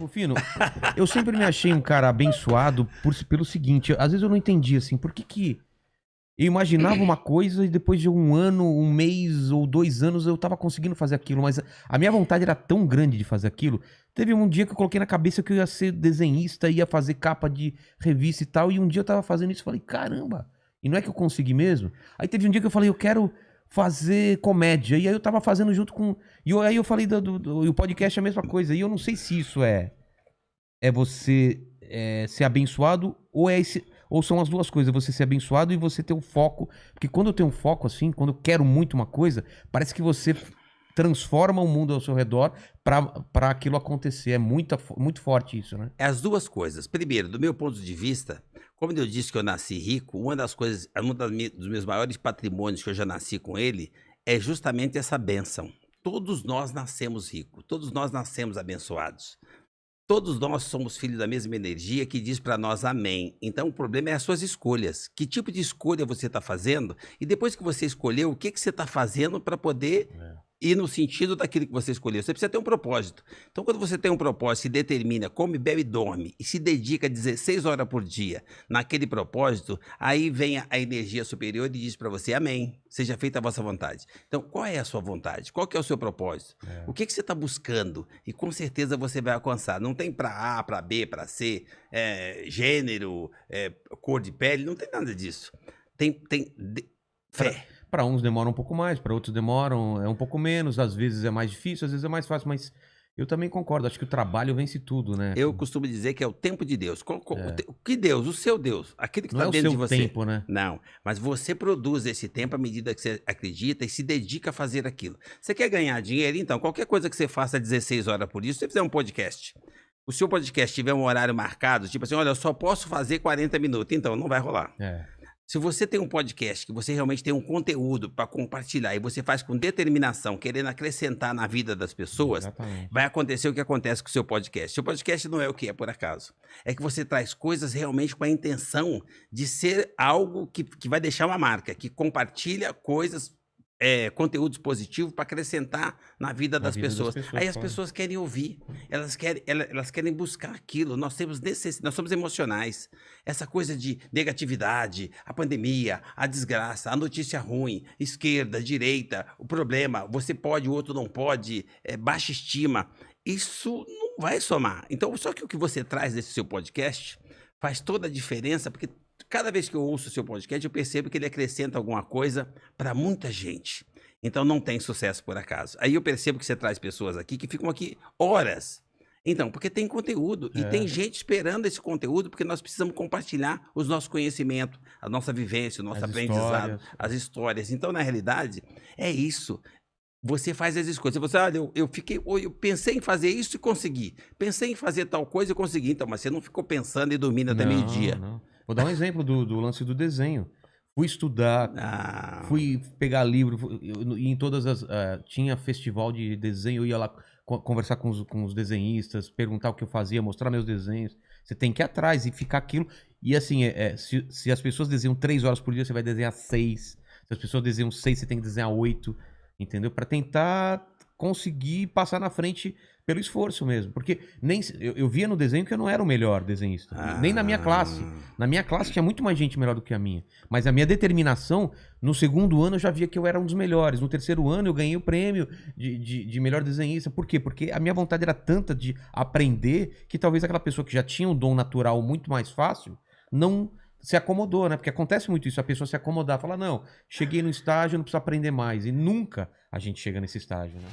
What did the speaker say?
Rufino, eu sempre me achei um cara abençoado pelo seguinte, às vezes eu não entendi, assim, por que eu imaginava uma coisa e depois de um ano, um mês ou 2 anos eu tava conseguindo fazer aquilo, mas a minha vontade era tão grande de fazer aquilo. Teve um dia que eu coloquei na cabeça que eu ia ser desenhista, ia fazer capa de revista e tal, e um dia eu tava fazendo isso e falei, caramba, e não é que eu consegui mesmo? Aí teve um dia que eu falei, eu quero fazer comédia, e aí eu tava fazendo junto com... aí eu falei, o podcast é a mesma coisa, e eu não sei se isso é você ser abençoado ou são as duas coisas, você ser abençoado e você ter um foco. Porque quando eu tenho um foco assim, quando eu quero muito uma coisa, parece que você transforma o mundo ao seu redor para aquilo acontecer. É muito forte isso, né? É as duas coisas. Primeiro, do meu ponto de vista, como eu disse que eu nasci rico, uma das coisas, dos meus maiores patrimônios que eu já nasci com ele, é justamente essa bênção. Todos nós nascemos ricos, todos nós nascemos abençoados. Todos nós somos filhos da mesma energia que diz para nós amém. Então o problema é as suas escolhas. Que tipo de escolha você está fazendo? E depois que você escolheu, o que você está fazendo para poder ir no sentido daquilo que você escolheu? Você precisa ter um propósito. Então quando você tem um propósito, se determina, come, bebe e dorme e se dedica 16 horas por dia naquele propósito, aí vem a energia superior e diz para você amém. Seja feita a vossa vontade. Então, qual é a sua vontade? Qual que é o seu propósito? O que você está buscando? E com certeza você vai alcançar. Não tem para A, para B, para C, gênero, cor de pele, não tem nada disso. Tem fé. Para uns demora um pouco mais, para outros demoram um pouco menos, às vezes é mais difícil, às vezes é mais fácil, mas eu também concordo, acho que o trabalho vence tudo, né? Eu costumo dizer que é o tempo de Deus. Que Deus? O seu Deus. Aquele que está dentro de você. Não é o seu tempo, né? Não, mas você produz esse tempo à medida que você acredita e se dedica a fazer aquilo. Você quer ganhar dinheiro? Então, qualquer coisa que você faça 16 horas por dia, se você fizer um podcast, o seu podcast tiver um horário marcado, tipo assim, olha, eu só posso fazer 40 minutos, então não vai rolar. Se você tem um podcast, que você realmente tem um conteúdo para compartilhar e você faz com determinação, querendo acrescentar na vida das pessoas, vai acontecer o que acontece com o seu podcast. Seu podcast não é o que é por acaso. É que você traz coisas realmente com a intenção de ser algo que vai deixar uma marca, que compartilha coisas, conteúdos positivos para acrescentar na vida das pessoas. Aí as pessoas querem ouvir, elas querem buscar aquilo. Nós temos nós somos emocionais. Essa coisa de negatividade, a pandemia, a desgraça, a notícia ruim, esquerda, direita, o problema, você pode, o outro não pode, baixa estima. Isso não vai somar. Então, só que o que você traz desse seu podcast faz toda a diferença, porque cada vez que eu ouço o seu podcast, eu percebo que ele acrescenta alguma coisa para muita gente. Então não tem sucesso por acaso. Aí eu percebo que você traz pessoas aqui que ficam aqui horas. Então, porque tem conteúdo e tem gente esperando esse conteúdo, porque nós precisamos compartilhar os nossos conhecimentos, a nossa vivência, o nosso aprendizado, as histórias. Então, na realidade, é isso. Você faz as escolhas. Você, olha, eu pensei em fazer isso e consegui. Pensei em fazer tal coisa e consegui. Então, mas você não ficou pensando e dormindo até meio-dia. Não. Vou dar um exemplo do lance do desenho. Fui estudar, fui pegar livro, em todas as... tinha festival de desenho, eu ia lá conversar com os desenhistas, perguntar o que eu fazia, mostrar meus desenhos. Você tem que ir atrás e ficar aquilo. E assim, se as pessoas desenham 3 horas por dia, você vai desenhar 6. Se as pessoas desenham 6, você tem que desenhar 8. Entendeu? Para tentar conseguir passar na frente pelo esforço mesmo. Porque eu via no desenho que eu não era o melhor desenhista. Nem na minha classe. Na minha classe tinha muito mais gente melhor do que a minha. Mas a minha determinação, no 2º ano eu já via que eu era um dos melhores. No 3º ano eu ganhei o prêmio de melhor desenhista. Por quê? Porque a minha vontade era tanta de aprender que talvez aquela pessoa que já tinha um dom natural muito mais fácil não se acomodou, né? Porque acontece muito isso, a pessoa se acomodar, falar, não, cheguei no estágio, não preciso aprender mais. E nunca a gente chega nesse estágio, né?